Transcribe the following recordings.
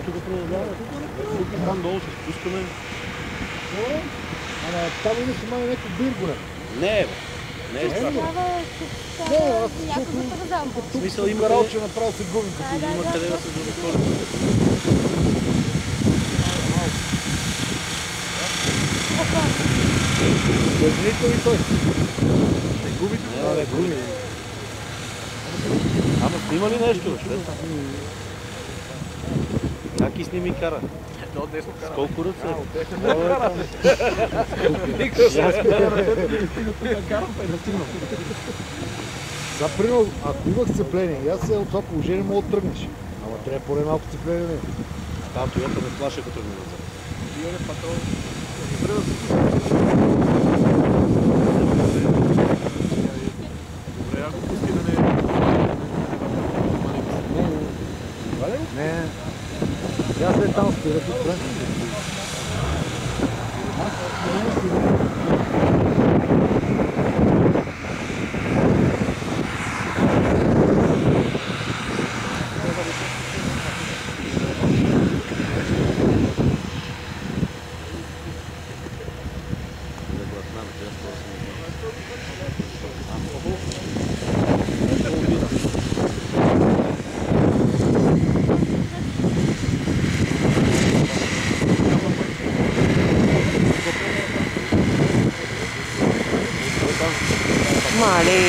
тук продължава. Тук там долу се спускаме. Ама там имаше май някакво бир голем. Не, бе. Не е страшно. В смисъл има каралче направо се губим. Има къде да се затвори. Дъжнито ли той? Не губите? Не, губи. Ама снима ли нещо? Как и сними кара? С колко ръце? За пример, ако имах сцепление, аз се от това положение мога да тръгнеш. Ама трябва поне малко сцепление. Та Тойота ме плаша като ми назад. Имаме патрол. Добре, ако пусти да не... Не. Я след там спира тук. Mali.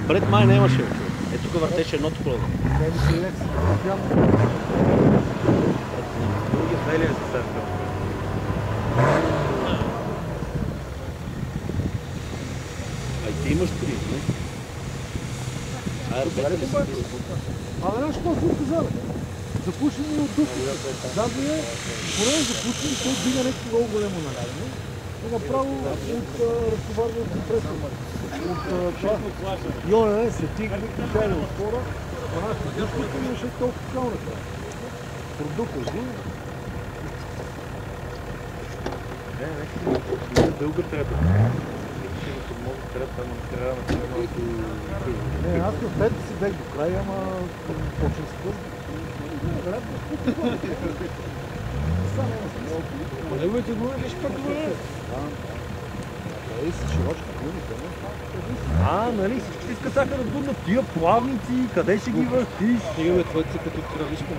Пред май нямаше. Е, тук въртеше едното колело. Други белия се сърка. А и ти имаш три, не? Абе, знаеш какво се отказали? Запушени от дупките. Задно е, поне запушени, той дига нещо много големо налягане. И направо от разтоварния компресор. От това. Не, се тигли, качали отвора. Нашата дупките имаше толкова калната. Продукта, жили. Дълга трябва. Не, аз на пет си бех до края, ама почна с първи. Неговите гуми виж пък добре. Ей си широчка гуми, нали всички скасаха да буднат тия плавници, къде ще ги въртиш? Стига бе, твоите са като травишка.